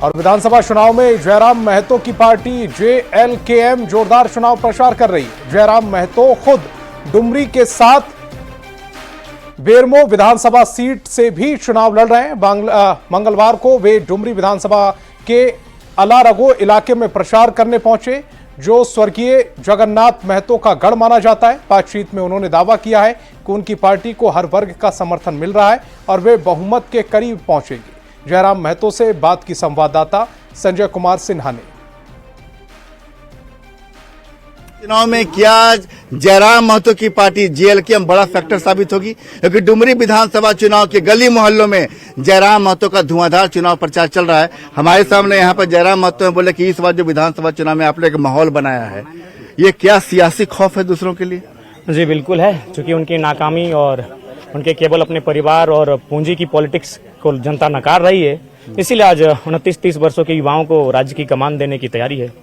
और विधानसभा चुनाव में जयराम महतो की पार्टी JLKM जोरदार चुनाव प्रचार कर रही है। जयराम महतो खुद डुमरी के साथ बेरमो विधानसभा सीट से भी चुनाव लड़ रहे हैं। मंगलवार को वे डुमरी विधानसभा के अलारगो इलाके में प्रचार करने पहुंचे, जो स्वर्गीय जगन्नाथ महतो का गढ़ माना जाता है। बातचीत में उन्होंने दावा किया है कि उनकी पार्टी को हर वर्ग का समर्थन मिल रहा है और वे बहुमत के करीब पहुंचेगी। जयराम महतो से बात की संवाददाता संजय कुमार सिन्हा ने। चुनाव में क्या जयराम महतो की पार्टी JLKM बड़ा फैक्टर साबित होगी, क्योंकि डुमरी विधानसभा चुनाव के गली मोहल्लों में जयराम महतो का धुआंधार चुनाव प्रचार चल रहा है। हमारे सामने यहाँ पर जयराम महतो ने बोले कि इस बार जो विधानसभा चुनाव में आपने एक माहौल बनाया है, ये क्या सियासी खौफ है दूसरों के लिए? जी बिल्कुल है, क्योंकि उनकी नाकामी और उनके केवल अपने परिवार और पूंजी की पॉलिटिक्स को जनता नकार रही है, इसीलिए आज 29-30 वर्षों के युवाओं को राज्य की कमान देने की तैयारी है।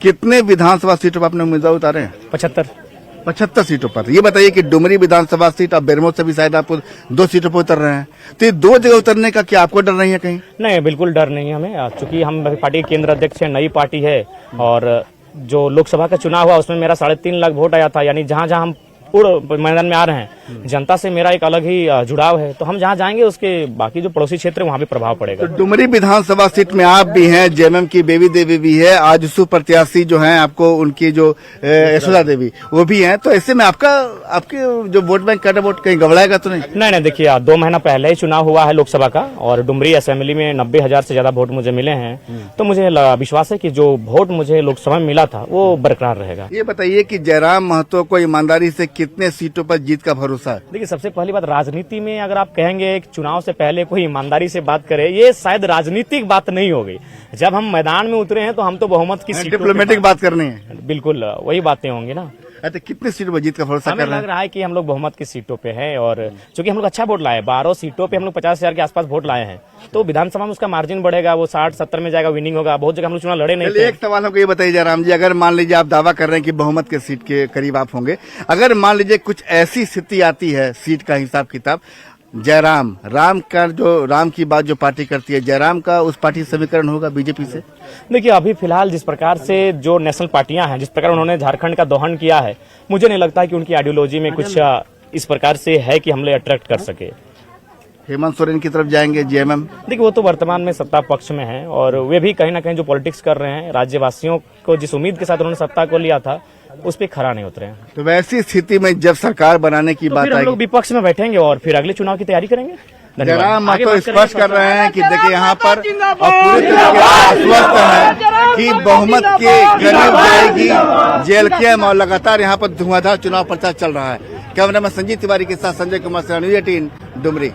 कितने विधानसभा सीटों पर अपने उम्मीदवार उतारे हैं? 75 सीटों पर। ये बताइए कि डुमरी विधानसभा सीट और बेरमो से भी शायद आप 2 सीटों पर उतर रहे हैं, तो ये 2 जगह उतरने का क्या आपको डर नहीं है कहीं? नहीं, बिल्कुल डर नहीं है हमें, चूंकि हम पार्टी के केंद्र अध्यक्ष है, नई पार्टी है और जो लोकसभा का चुनाव हुआ उसमें मेरा 3.5 लाख वोट आया था। यानी जहां जहां हम पूर्ण मैदान में आ रहे हैं, जनता से मेरा एक अलग ही जुड़ाव है, तो हम जहां जाएंगे उसके बाकी जो पड़ोसी क्षेत्र है वहां भी प्रभाव पड़ेगा। तो डुमरी विधानसभा सीट में आप भी हैं, JMM की बेबी देवी भी है, आजसू प्रत्याशी जो हैं आपको उनकी जो यशोदा देवी वो भी हैं, तो ऐसे में आपके जो वोट बैंक का वोट कहीं गबड़ाएगा तो नहीं? नहीं, देखिए 2 महीना पहले ही चुनाव हुआ है लोकसभा का और डुमरी असेंबली में 90,000 से ज्यादा वोट मुझे मिले हैं, तो मुझे विश्वास है कि जो वोट मुझे लोकसभा में मिला था वो बरकरार रहेगा। ये बताइए कि जयराम महतो को ईमानदारी से कितने सीटों पर जीत का भरोसा है? देखिए, सबसे पहली बात, राजनीति में अगर आप कहेंगे एक चुनाव से पहले कोई ईमानदारी से बात करे, ये शायद राजनीतिक बात नहीं होगी। जब हम मैदान में उतरे हैं तो हम तो बहुमत की डिप्लोमेटिक बात करनी है। बिल्कुल वही बातें होंगी ना। अच्छा, कितने सीटों पर जीत का भरोसा कर रहे हैं? लग रहा है कि हम लोग बहुमत की सीटों पे हैं और चूंकि हम लोग अच्छा वोट लाए, 12 सीटों पे हम लोग 50,000 के आसपास वोट लाए हैं, तो विधानसभा में उसका मार्जिन बढ़ेगा, वो 60-70 में जाएगा, विनिंग होगा। बहुत जगह हम लोग चुनाव लड़े नहीं थे। एक सवाल हमको ये बताइए जयराम जी, अगर मान लीजिए आप दावा कर रहे हैं कि बहुमत के सीट के करीब आप होंगे, अगर मान लीजिए कुछ ऐसी स्थिति आती है, सीट का हिसाब किताब, राम की बात जो पार्टी करती है, जयराम का उस पार्टी से समीकरण होगा बीजेपी से? देखिए, अभी फिलहाल जिस प्रकार से जो नेशनल पार्टियां हैं, जिस प्रकार उन्होंने झारखंड का दोहन किया है, मुझे नहीं लगता कि उनकी आइडियोलॉजी में कुछ इस प्रकार से है कि हम लोग अट्रैक्ट कर सके। हेमंत सोरेन की तरफ जाएंगे JMM? देखिए, वो तो वर्तमान में सत्ता पक्ष में है और वे भी कहीं ना कहीं जो पॉलिटिक्स कर रहे हैं, राज्यवासियों को जिस उम्मीद के साथ उन्होंने सत्ता को लिया था उस पे खरा नहीं उतरे हैं। तो वैसी स्थिति में जब सरकार बनाने की बात आएगी, हम लोग विपक्ष में बैठेंगे और फिर अगले चुनाव की तैयारी करेंगे। जयराम महतो स्पष्ट कर रहे हैं कि देखिए यहाँ पर पूरी तरीके से आश्वस्त है कि बहुमत के करीब जाएगी JLKM और लगातार यहाँ पर धुआंधार चुनाव प्रचार चल रहा है। कैमरामैन संजीव तिवारी के साथ संजय कुमार सिन्हा, न्यूज़ 18 डुमरी।